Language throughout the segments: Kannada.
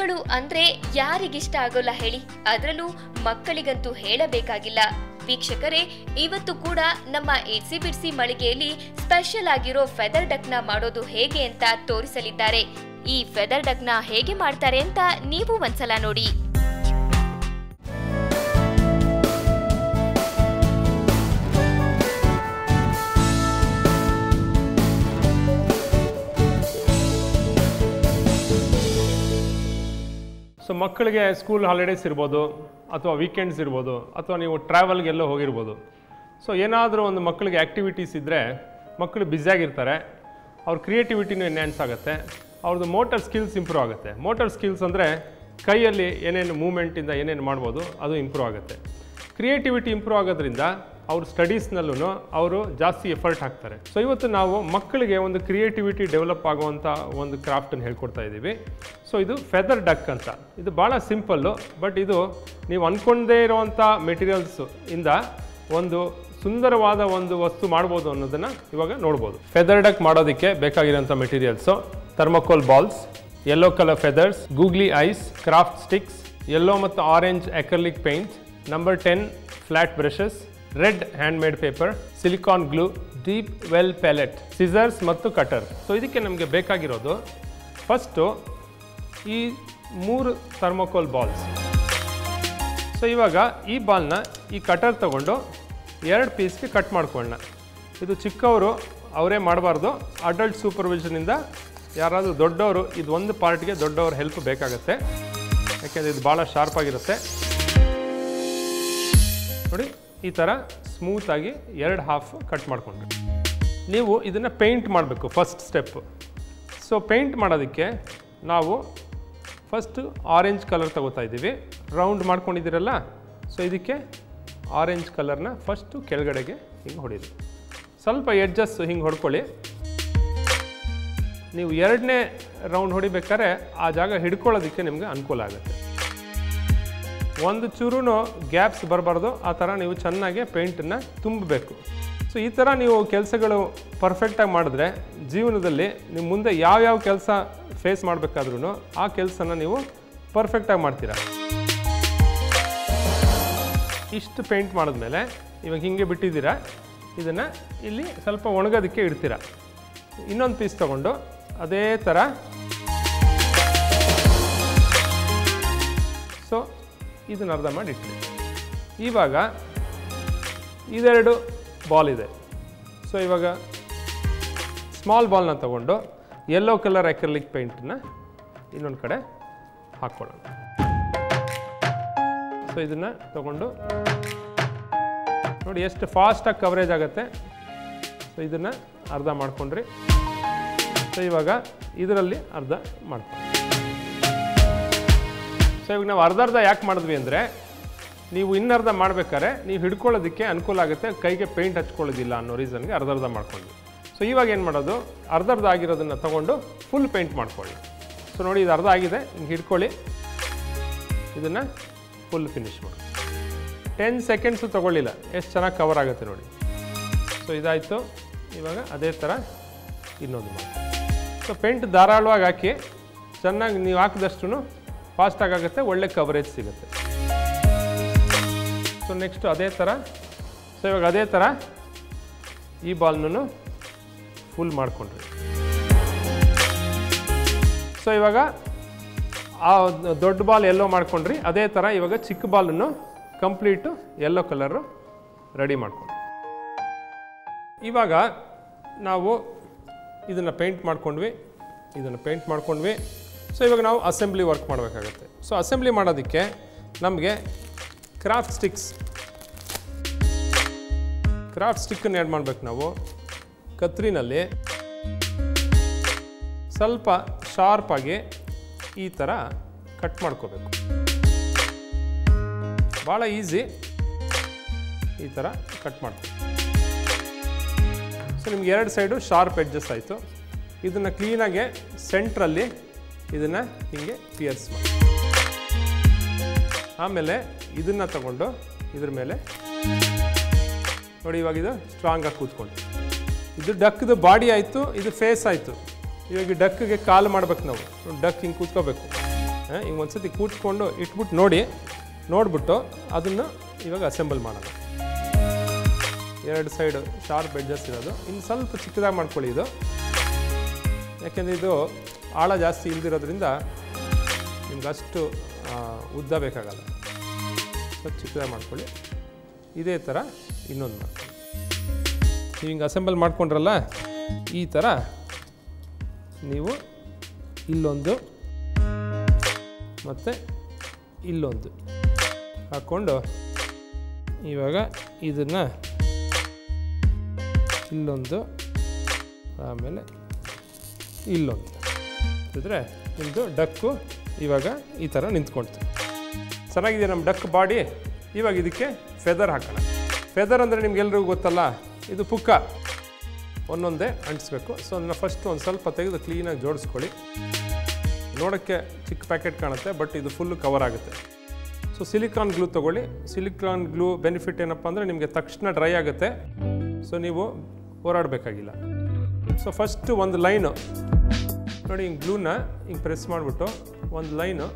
ಮಕ್ಕಳು ಅಂದ್ರೆ ಯಾರಿಗಿಷ್ಟ ಆಗೋಲ್ಲ ಹೇಳಿ, ಅದರಲ್ಲೂ ಮಕ್ಕಳಿಗಂತೂ ಹೇಳಬೇಕಾಗಿಲ್ಲ. ವೀಕ್ಷಕರೇ, ಇವತ್ತು ಕೂಡ ನಮ್ಮ ಇಟ್ಸಿ ಬಿಡ್ಸಿ ಮಳಿಗೆಯಲ್ಲಿ ಸ್ಪೆಷಲ್ ಆಗಿರೋ ಫೆದರ್ ಡಕ್ ನ ಮಾಡೋದು ಹೇಗೆ ಅಂತ ತೋರಿಸಲಿದ್ದಾರೆ. ಈ ಫೆದರ್ ಡಕ್ ನ ಹೇಗೆ ಮಾಡ್ತಾರೆ ಅಂತ ನೀವು ಒಂದ್ಸಲ ನೋಡಿ. ಸೊ ಮಕ್ಕಳಿಗೆ ಸ್ಕೂಲ್ ಹಾಲಿಡೇಸ್ ಇರ್ಬೋದು, ಅಥವಾ ವೀಕೆಂಡ್ಸ್ ಇರ್ಬೋದು, ಅಥವಾ ನೀವು ಟ್ರಾವೆಲ್ಗೆಲ್ಲೋ ಹೋಗಿರ್ಬೋದು. ಸೊ ಏನಾದರೂ ಒಂದು ಮಕ್ಕಳಿಗೆ ಆ್ಯಕ್ಟಿವಿಟೀಸ್ ಇದ್ದರೆ ಮಕ್ಕಳು ಬ್ಯುಸಿಯಾಗಿರ್ತಾರೆ, ಅವ್ರ ಕ್ರಿಯೇಟಿವಿಟಿನೂ ಎನ್ಹ್ಯಾನ್ಸ್ ಆಗುತ್ತೆ, ಅವ್ರದ್ದು ಮೋಟರ್ ಸ್ಕಿಲ್ಸ್ ಇಂಪ್ರೂವ್ ಆಗುತ್ತೆ. ಮೋಟರ್ ಸ್ಕಿಲ್ಸ್ ಅಂದರೆ ಕೈಯಲ್ಲಿ ಏನೇನು ಮೂಮೆಂಟಿಂದ ಏನೇನು ಮಾಡ್ಬೋದು ಅದು ಇಂಪ್ರೂವ್ ಆಗುತ್ತೆ. ಕ್ರಿಯೇಟಿವಿಟಿ ಇಂಪ್ರೂವ್ ಆಗೋದ್ರಿಂದ ಅವ್ರ ಸ್ಟಡೀಸ್ನಲ್ಲೂ ಅವರು ಜಾಸ್ತಿ ಎಫರ್ಟ್ ಹಾಕ್ತಾರೆ. ಸೊ ಇವತ್ತು ನಾವು ಮಕ್ಕಳಿಗೆ ಒಂದು ಕ್ರಿಯೇಟಿವಿಟಿ ಡೆವಲಪ್ ಆಗುವಂಥ ಒಂದು ಕ್ರಾಫ್ಟನ್ನು ಹೇಳ್ಕೊಡ್ತಾ ಇದ್ದೀವಿ. ಸೊ ಇದು ಫೆದರ್ ಡಕ್ ಅಂತ. ಇದು ಭಾಳ ಸಿಂಪಲ್ಲು, ಬಟ್ ಇದು ನೀವು ಅಂದ್ಕೊಂಡೇ ಇರುವಂಥ ಮೆಟೀರಿಯಲ್ಸು ಇಂದ ಒಂದು ಸುಂದರವಾದ ಒಂದು ವಸ್ತು ಮಾಡ್ಬೋದು ಅನ್ನೋದನ್ನು ಇವಾಗ ನೋಡ್ಬೋದು. ಫೆದರ್ ಡಕ್ ಮಾಡೋದಕ್ಕೆ ಬೇಕಾಗಿರೋಂಥ materials: thermocol balls, yellow colour feathers, googly eyes, craft sticks, yellow ಮತ್ತು orange acrylic paint, number 10 flat brushes, red handmade paper, silicone glue, deep well palette, scissors ಮತ್ತು ಕಟರ್. ಸೊ ಇದಕ್ಕೆ ನಮಗೆ ಬೇಕಾಗಿರೋದು ಫಸ್ಟು ಈ 3 ಥರ್ಮೋಕೋಲ್ ಬಾಲ್ಸ್. ಸೊ ಇವಾಗ ಈ ಬಾಲ್ನ ಈ ಕಟರ್ ತಗೊಂಡು 2 ಪೀಸ್ಗೆ ಕಟ್ ಮಾಡ್ಕೊಳ್ಳೋಣ. ಇದು ಚಿಕ್ಕವರು ಅವರೇ ಮಾಡಬಾರ್ದು, ಅಡಲ್ಟ್ ಸೂಪರ್ವಿಷನಿಂದ ಯಾರಾದರೂ ದೊಡ್ಡವರು ಇದು ಒಂದು ಪಾರ್ಟ್ಗೆ ದೊಡ್ಡವ್ರ ಹೆಲ್ಪ್ ಬೇಕಾಗುತ್ತೆ, ಯಾಕೆಂದರೆ ಇದು ಭಾಳ ಶಾರ್ಪ್ ಆಗಿರುತ್ತೆ. ನೋಡಿ ಈ ಥರ ಸ್ಮೂತಾಗಿ 2 ಹಾಫ್ ಕಟ್ ಮಾಡಿಕೊಂಡ್ರೆ ನೀವು ಇದನ್ನು ಪೇಂಟ್ ಮಾಡಬೇಕು. First step. ಸೊ ಪೇಂಟ್ ಮಾಡೋದಕ್ಕೆ ನಾವು ಫಸ್ಟು ಆರೆಂಜ್ ಕಲರ್ ತಗೋತಾ ಇದ್ದೀವಿ. ರೌಂಡ್ ಮಾಡ್ಕೊಂಡಿದ್ದೀರಲ್ಲ, ಸೊ ಇದಕ್ಕೆ ಆರೆಂಜ್ ಕಲರ್ನ ಫಸ್ಟು ಕೆಳಗಡೆಗೆ ಹಿಂಗೆ ಹೊಡೀರಿ. ಸ್ವಲ್ಪ ಎಡ್ಜಸ್ ಹಿಂಗೆ ಹೊಡ್ಕೊಳ್ಳಿ. ನೀವು 2ನೇ ರೌಂಡ್ ಹೊಡಿಬೇಕಾದ್ರೆ ಆ ಜಾಗ ಹಿಡ್ಕೊಳ್ಳೋದಕ್ಕೆ ನಿಮಗೆ ಅನುಕೂಲ ಆಗುತ್ತೆ. ಒಂದು ಚೂರು ಗ್ಯಾಪ್ಸ್ ಬರಬಾರ್ದು, ಆ ಥರ ನೀವು ಚೆನ್ನಾಗಿ ಪೇಂಟನ್ನು ತುಂಬಬೇಕು. ಸೊ ಈ ಥರ ನೀವು ಕೆಲಸಗಳು ಪರ್ಫೆಕ್ಟಾಗಿ ಮಾಡಿದ್ರೆ ಜೀವನದಲ್ಲಿ ನೀವು ಮುಂದೆ ಯಾವ್ಯಾವ ಕೆಲಸ ಫೇಸ್ ಮಾಡಬೇಕಾದ್ರೂ ಆ ಕೆಲಸನ ನೀವು ಪರ್ಫೆಕ್ಟಾಗಿ ಮಾಡ್ತೀರಾ. ಇಷ್ಟು ಪೇಂಟ್ ಮಾಡಿದ್ಮೇಲೆ ಇವಾಗ ಹೀಗೆ ಬಿಟ್ಟಿದ್ದೀರಾ, ಇದನ್ನು ಇಲ್ಲಿ ಸ್ವಲ್ಪ ಒಣಗೋದಕ್ಕೆ ಇಡ್ತೀರಾ. ಇನ್ನೊಂದು ಪೀಸ್ ತೊಗೊಂಡು ಅದೇ ಥರ ಸೊ ಇದನ್ನು ಅರ್ಧ ಮಾಡಿ ಇಟ್ರಿ. ಇವಾಗ ಇದೆರಡು ಬಾಲ್ ಇದೆ. ಸೊ ಇವಾಗ ಸ್ಮಾಲ್ ಬಾಲ್ನ ತಗೊಂಡು ಯೆಲ್ಲೋ ಕಲರ್ ಅಕ್ರಿಲಿಕ್ ಪೇಂಟನ್ನ ಇನ್ನೊಂದು ಕಡೆ ಹಾಕ್ಕೊಳ್ಳೋಣ. ಸೊ ಇದನ್ನು ತಗೊಂಡು ನೋಡಿ ಎಷ್ಟು ಫಾಸ್ಟಾಗಿ ಕವರೇಜ್ ಆಗುತ್ತೆ. ಸೊ ಇದನ್ನು ಅರ್ಧ ಮಾಡ್ಕೊಂಡ್ರಿ. ಸೊ ಇವಾಗ ಇದರಲ್ಲಿ ಅರ್ಧ ಮಾಡ್ಕೊಂಡು. ಸೊ ಇವಾಗ ನಾವು ಅರ್ಧ ಯಾಕೆ ಮಾಡಿದ್ವಿ ಅಂದರೆ, ನೀವು ಇನ್ನರ್ಧ ಮಾಡಬೇಕಾದ್ರೆ ನೀವು ಹಿಡ್ಕೊಳ್ಳೋದಕ್ಕೆ ಅನುಕೂಲ ಆಗುತ್ತೆ, ಕೈಗೆ ಪೇಂಟ್ ಹಚ್ಕೊಳ್ಳೋದಿಲ್ಲ ಅನ್ನೋ ರೀಸನ್ಗೆ ಅರ್ಧ ಮಾಡ್ಕೊಂಡ್ವಿ. ಸೊ ಇವಾಗ ಏನು ಮಾಡೋದು, ಅರ್ಧ ಆಗಿರೋದನ್ನು ತೊಗೊಂಡು ಫುಲ್ ಪೇಂಟ್ ಮಾಡ್ಕೊಳ್ಳಿ. ಸೊ ನೋಡಿ ಇದು ಅರ್ಧ ಆಗಿದೆ, ಹಿಂಗೆ ಹಿಡ್ಕೊಳ್ಳಿ, ಇದನ್ನು ಫುಲ್ ಫಿನಿಶ್ ಮಾಡಿ. 10 ಸೆಕೆಂಡ್ಸು ತೊಗೊಳ್ಳಿಲ್ಲ, ಎಷ್ಟು ಚೆನ್ನಾಗಿ ಕವರ್ ಆಗುತ್ತೆ ನೋಡಿ. ಸೊ ಇದಾಯಿತು. ಇವಾಗ ಅದೇ ಥರ ಇನ್ನೊಂದು ಮಾಡಿ. ಸೊ ಪೇಂಟ್ ಧಾರಾಳವಾಗಿ ಹಾಕಿ ಚೆನ್ನಾಗಿ ನೀವು ಹಾಕಿದಷ್ಟು ಫಾಸ್ಟಾಗಿ ಆಗುತ್ತೆ, ಒಳ್ಳೆ ಕವರೇಜ್ ಸಿಗುತ್ತೆ. ಸೊ ನೆಕ್ಸ್ಟು ಅದೇ ಥರ. ಸೊ ಇವಾಗ ಅದೇ ಥರ ಈ ಬಾಲ್ನೂ ಫುಲ್ ಮಾಡಿಕೊಂಡ್ರಿ. ಸೊ ಇವಾಗ ಆ ದೊಡ್ಡ ಬಾಲ್ ಎಲ್ಲೋ ಮಾಡ್ಕೊಂಡ್ರಿ, ಅದೇ ಥರ ಇವಾಗ ಚಿಕ್ಕ ಬಾಲನ್ನು ಕಂಪ್ಲೀಟು ಯೆಲ್ಲೋ ಕಲರು ರೆಡಿ ಮಾಡ್ಕೊಂಡ್ರಿ. ಇವಾಗ ನಾವು ಇದನ್ನು ಪೇಂಟ್ ಮಾಡ್ಕೊಂಡ್ವಿ, ಇದನ್ನು ಪೇಂಟ್ ಮಾಡ್ಕೊಂಡ್ವಿ. ಸೊ ಇವಾಗ ನಾವು ಅಸೆಂಬ್ಲಿ ವರ್ಕ್ ಮಾಡಬೇಕಾಗತ್ತೆ. ಸೊ ಅಸೆಂಬ್ಲಿ ಮಾಡೋದಕ್ಕೆ ನಮಗೆ ಕ್ರಾಫ್ಟ್ ಸ್ಟಿಕ್ಕನ್ನು ಆ್ಯಡ್ ಮಾಡಬೇಕು. ನಾವು ಕತ್ರಿನಲ್ಲಿ ಸ್ವಲ್ಪ ಶಾರ್ಪಾಗಿ ಈ ಥರ ಕಟ್ ಮಾಡ್ಕೋಬೇಕು. ಭಾಳ ಈಸಿ, ಈ ಥರ ಕಟ್ ಮಾಡ್ತೀವಿ. ಸೊ ನಿಮ್ಗೆ 2 ಸೈಡು ಶಾರ್ಪ್ ಎಡ್ಜಸ್ ಆಯಿತು. ಇದನ್ನು ಕ್ಲೀನಾಗಿ ಸೆಂಟ್ರಲ್ಲಿ ಇದನ್ನು ಹೀಗೆ ಪಿಯರ್ಸ್ ಮಾಡಿ, ಆಮೇಲೆ ಇದನ್ನು ತಗೊಂಡು ಇದ್ರ ಮೇಲೆ ನೋಡಿ, ಇವಾಗ ಇದು ಸ್ಟ್ರಾಂಗಾಗಿ ಕೂತ್ಕೊಂಡು. ಇದು ಡಕ್ದು ಬಾಡಿ ಆಯಿತು, ಇದು ಫೇಸ್ ಆಯಿತು. ಇವಾಗ ಡಕ್ಗೆ ಕಾಲು ಮಾಡ್ಬೇಕು ನಾವು. ಡಕ್ ಹಿಂಗೆ ಕೂತ್ಕೋಬೇಕು. ಈಗ ಒಂದ್ಸತಿ ಕೂತ್ಕೊಂಡು ಇಟ್ಬಿಟ್ಟು ನೋಡಿಬಿಟ್ಟು ಅದನ್ನು ಇವಾಗ ಅಸೆಂಬಲ್ ಮಾಡೋಣ. 2 ಸೈಡು ಶಾರ್ಪ್ ಎಡ್ಜಸ್ ಇರೋದು. ಇನ್ನು ಸ್ವಲ್ಪ ಚಿಕ್ಕದಾಗಿ ಮಾಡ್ಕೊಳ್ಳಿ ಇದು, ಯಾಕೆಂದರೆ ಇದು ಆಳ ಜಾಸ್ತಿ ಇಲ್ದಿರೋದ್ರಿಂದ ನಿಮ್ಗೆ ಅಷ್ಟು ಉದ್ದ ಬೇಕಾಗಲ್ಲ. ಸ್ವಲ್ಪ ಚಿಕ್ಕದಾಗಿ ಮಾಡ್ಕೊಳ್ಳಿ. ಇದೇ ಥರ ಇನ್ನೊಂದು ಮಾಡ್ಕೊಳ್ಳಿ. ನೀವು ಹಿಂಗೆ ಅಸೆಂಬಲ್ ಮಾಡ್ಕೊಂಡ್ರಲ್ಲ, ಈ ಥರ ನೀವು ಇಲ್ಲೊಂದು ಮತ್ತು ಇಲ್ಲೊಂದು ಹಾಕ್ಕೊಂಡು ಇವಾಗ ಇದನ್ನು ಇಲ್ಲೊಂದು ಆಮೇಲೆ ಇಲ್ಲೊಂದು ಇದ್ರೆ ನಿಮ್ಮದು ಡಕ್ಕು ಇವಾಗ ಈ ಥರ ನಿಂತ್ಕೊಳ್ತೀವಿ. ಚೆನ್ನಾಗಿದೆ ನಮ್ಮ ಡಕ್ ಬಾಡಿ. ಇವಾಗ ಇದಕ್ಕೆ ಫೆದರ್ ಹಾಕೋಣ. ಫೆದರ್ ಅಂದರೆ ನಿಮ್ಗೆಲ್ರಿಗೂ ಗೊತ್ತಲ್ಲ, ಇದು ಪುಕ್ಕ ಒಂದೊಂದೇ ಅಂಟಿಸ್ಬೇಕು. ಸೊ ಅದನ್ನು ಫಸ್ಟ್ ಒಂದು ಸ್ವಲ್ಪ ತೆಗೆದು ಕ್ಲೀನಾಗಿ ಜೋಡಿಸ್ಕೊಳ್ಳಿ. ನೋಡೋಕ್ಕೆ ಚಿಕ್ಕ ಪ್ಯಾಕೆಟ್ ಕಾಣುತ್ತೆ, ಬಟ್ ಇದು ಫುಲ್ಲು ಕವರ್ ಆಗುತ್ತೆ. ಸೊ ಸಿಲಿಕಾನ್ ಗ್ಲೂ ತೊಗೊಳ್ಳಿ. ಸಿಲಿಕಾನ್ ಗ್ಲೂ ಬೆನಿಫಿಟ್ ಏನಪ್ಪ ಅಂದರೆ ನಿಮಗೆ ತಕ್ಷಣ ಡ್ರೈ ಆಗುತ್ತೆ, ಸೊ ನೀವು ಹೋರಾಡಬೇಕಾಗಿಲ್ಲ. ಸೊ ಫಸ್ಟು ಒಂದು ಲೈನು ನೋಡಿ, ಹಿಂಗೆ ಗ್ಲೂನ ಹಿಂಗೆ ಪ್ರೆಸ್ ಮಾಡಿಬಿಟ್ಟು ಒಂದು ಲೈನು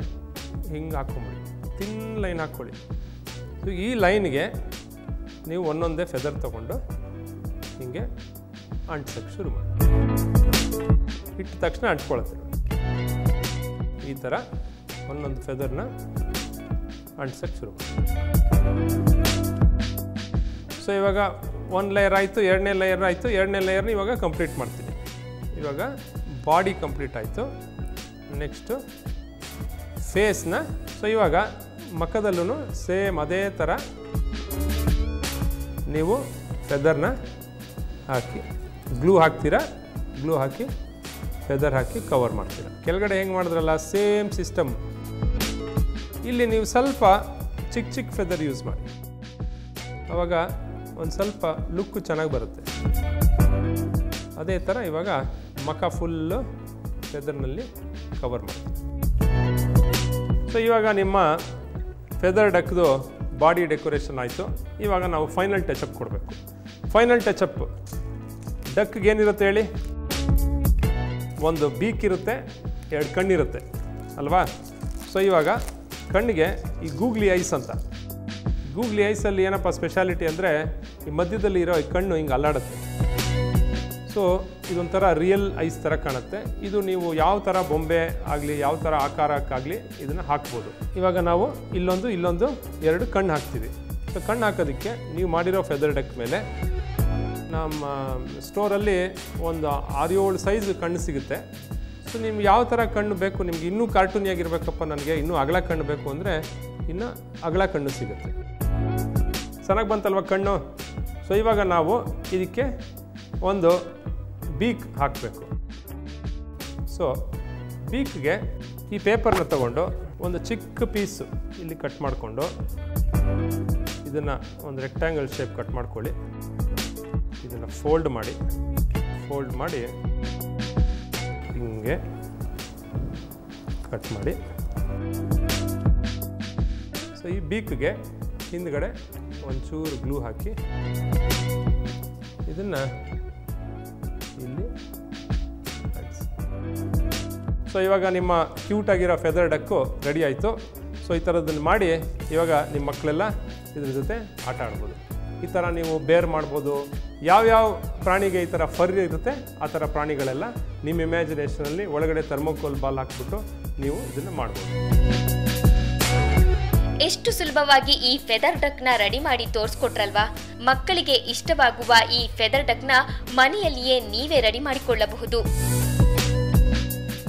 ಹಿಂಗೆ ಹಾಕ್ಕೊಂಬಿಡಿ, ತಿನ್ ಲೈನ್ ಹಾಕ್ಕೊಳ್ಳಿ. ಸೊ ಈ ಲೈನ್ಗೆ ನೀವು ಒಂದೊಂದೇ ಫೆದರ್ ತೊಗೊಂಡು ಹಿಂಗೆ ಅಂಟಿಸೋಕ್ಕೆ ಶುರು ಮಾಡಿ. ಇಟ್ಟ ತಕ್ಷಣ ಅಂಟ್ಕೊಳತ್ತೆ. ಈ ಥರ ಒಂದೊಂದು ಫೆದರ್ನ ಅಂಟಿಸೋಕ್ಕೆ ಶುರು ಮಾಡಿ. ಸೊ ಇವಾಗ 1 ಲೇಯರ್ ಆಯಿತು, 2ನೇ ಲೇಯರ್ ಆಯಿತು. 2ನೇ ಲೇಯರ್ನ ಇವಾಗ ಕಂಪ್ಲೀಟ್ ಮಾಡ್ತೀನಿ. ಇವಾಗ ಬಾಡಿ ಕಂಪ್ಲೀಟ್ ಆಯಿತು. ನೆಕ್ಸ್ಟು ಫೇಸ್ನ. ಸೊ ಇವಾಗ ಮುಖದಲ್ಲೂ ಸೇಮ್ ಅದೇ ಥರ ನೀವು ಫೆದರ್ನ ಹಾಕಿ ಗ್ಲೂ ಹಾಕ್ತೀರಾ, ಗ್ಲೂ ಹಾಕಿ ಫೆದರ್ ಹಾಕಿ ಕವರ್ ಮಾಡ್ತೀರಾ. ಕೆಳಗಡೆ ಹೆಂಗೆ ಮಾಡಿದ್ರಲ್ಲ ಸೇಮ್ ಸಿಸ್ಟಮ್. ಇಲ್ಲಿ ನೀವು ಸ್ವಲ್ಪ ಚಿಕ್ಕ ಫೆದರ್ ಯೂಸ್ ಮಾಡಿ, ಆವಾಗ ಒಂದು ಸ್ವಲ್ಪ ಲುಕ್ಕು ಚೆನ್ನಾಗಿ ಬರುತ್ತೆ. ಅದೇ ಥರ ಇವಾಗ ಮುಖ ಫುಲ್ಲು ಫೆದರ್ನಲ್ಲಿ ಕವರ್ ಮಾಡ್ತೀವಿ. ಸೊ ಇವಾಗ ನಿಮ್ಮ ಫೆದರ್ ಡಕ್ದು ಬಾಡಿ ಡೆಕೋರೇಷನ್ ಆಯಿತು. ಇವಾಗ ನಾವು ಫೈನಲ್ ಟಚಪ್ ಕೊಡಬೇಕು. ಫೈನಲ್ ಟಚಪ್ ಡಕ್ಗೆ ಏನಿರುತ್ತೆ ಹೇಳಿ? ಒಂದು ಬೀಕ್ ಇರುತ್ತೆ, 2 ಕಣ್ಣಿರುತ್ತೆ ಅಲ್ವಾ? ಸೊ ಇವಾಗ ಕಣ್ಣಿಗೆ ಈ ಗೂಗ್ಲಿ ಐಸ್ ಅಂತ. ಗೂಗ್ಲಿ ಐಸಲ್ಲಿ ಏನಪ್ಪ ಸ್ಪೆಷಾಲಿಟಿ ಅಂದರೆ ಈ ಮಧ್ಯದಲ್ಲಿ ಇರೋ ಈ ಕಣ್ಣು ಹಿಂಗೆ ಅಲ್ಲಾಡುತ್ತೆ. ಸೊ ಇದೊಂಥರ ರಿಯಲ್ ಐಸ್ ಥರ ಕಾಣುತ್ತೆ. ಇದು ನೀವು ಯಾವ ಥರ ಬೊಂಬೆ ಆಗಲಿ, ಯಾವ ಥರ ಆಕಾರಕ್ಕಾಗಲಿ ಇದನ್ನು ಹಾಕ್ಬೋದು. ಇವಾಗ ನಾವು ಇಲ್ಲೊಂದು 2 ಕಣ್ಣು ಹಾಕ್ತೀವಿ. ಸೊ ಕಣ್ಣು ಹಾಕೋದಕ್ಕೆ ನೀವು ಮಾಡಿರೋ ಫೆದರ್ ಡಕ್ ಮೇಲೆ ನಮ್ಮ ಸ್ಟೋರಲ್ಲಿ ಒಂದು 6-7 ಸೈಜ್ ಕಣ್ಣು ಸಿಗುತ್ತೆ. ಸೊ ನಿಮ್ಗೆ ಯಾವ ಥರ ಕಣ್ಣು ಬೇಕು, ನಿಮ್ಗೆ ಇನ್ನೂ ಕಾರ್ಟೂನಿಯಾಗಿರ್ಬೇಕಪ್ಪ, ನನಗೆ ಇನ್ನೂ ಅಗಲ ಕಣ್ಣು ಬೇಕು ಅಂದರೆ ಇನ್ನೂ ಅಗಲ ಕಣ್ಣು ಸಿಗುತ್ತೆ. ಚೆನ್ನಾಗಿ ಬಂತಲ್ವ ಕಣ್ಣು? ಸೊ ಇವಾಗ ನಾವು ಇದಕ್ಕೆ ಒಂದು ಬೀಕ್ ಹಾಕಬೇಕು. ಸೊ ಬೀಕ್ಗೆ ಈ ಪೇಪರ್ನ ತಗೊಂಡು ಒಂದು ಚಿಕ್ಕ ಪೀಸು ಇಲ್ಲಿ ಕಟ್ ಮಾಡಿಕೊಂಡು ಇದನ್ನು ಒಂದು ರೆಕ್ಟ್ಯಾಂಗಲ್ ಶೇಪ್ ಕಟ್ ಮಾಡ್ಕೊಳ್ಳಿ. ಇದನ್ನು ಫೋಲ್ಡ್ ಮಾಡಿ ಹಿಂಗೆ ಕಟ್ ಮಾಡಿ. ಸೊ ಈ ಬೀಕ್ಗೆ ಹಿಂದ್ಗಡೆ ಒಂಚೂರು ಗ್ಲೂ ಹಾಕಿ ಇದನ್ನು ಇಲ್ಲಿ. ಸೊ ಇವಾಗ ನಿಮ್ಮ ಕ್ಯೂಟಾಗಿರೋ ಫೆದರ್ ಡಕ್ಕು ರೆಡಿ ಆಯಿತು. ಸೊ ಈ ಥರದನ್ನು ಮಾಡಿ ಇವಾಗ ನಿಮ್ಮ ಮಕ್ಕಳೆಲ್ಲ ಇದ್ರ ಜೊತೆ ಆಟ ಆಡ್ಬೋದು. ಈ ಥರ ನೀವು ಬೇರ್ ಮಾಡ್ಬೋದು. ಯಾವ್ಯಾವ ಪ್ರಾಣಿಗೆ ಈ ಥರ ಫರ್ ಇರುತ್ತೆ ಆ ಥರ ಪ್ರಾಣಿಗಳೆಲ್ಲ ನಿಮ್ಮ ಇಮ್ಯಾಜಿನೇಷನಲ್ಲಿ ಒಳಗಡೆ ಥರ್ಮೋಕೋಲ್ ಬಾಲ್ ಹಾಕ್ಬಿಟ್ಟು ನೀವು ಇದನ್ನು ಮಾಡ್ಬೋದು. ಎಷ್ಟು ಸುಲಭವಾಗಿ ಈ ಫೆದರ್ ಡಕ್ನ ರೆಡಿ ಮಾಡಿ ತೋರಿಸ್ಕೊಟ್ರಲ್ವಾ? ಮಕ್ಕಳಿಗೆ ಇಷ್ಟವಾಗುವ ಈ ಫೆದರ್ ಡಕ್ನ ಮನೆಯಲ್ಲಿಯೇ ನೀವೇ ರೆಡಿ ಮಾಡಿಕೊಳ್ಳಬಹುದು.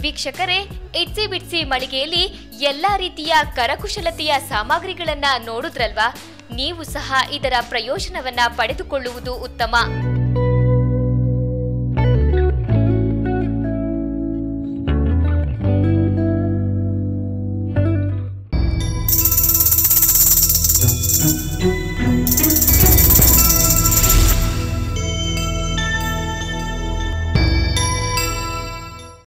ವೀಕ್ಷಕರೇ, ಇಟ್ಸಿ ಬಿಟ್ಸಿ ಮಳಿಗೆಯಲ್ಲಿ ಎಲ್ಲಾ ರೀತಿಯ ಕರಕುಶಲತೆಯ ಸಾಮಗ್ರಿಗಳನ್ನ ನೋಡಿದ್ರಲ್ವಾ? ನೀವು ಸಹ ಇದರ ಪ್ರಯೋಜನವನ್ನ ಪಡೆದುಕೊಳ್ಳುವುದು ಉತ್ತಮ.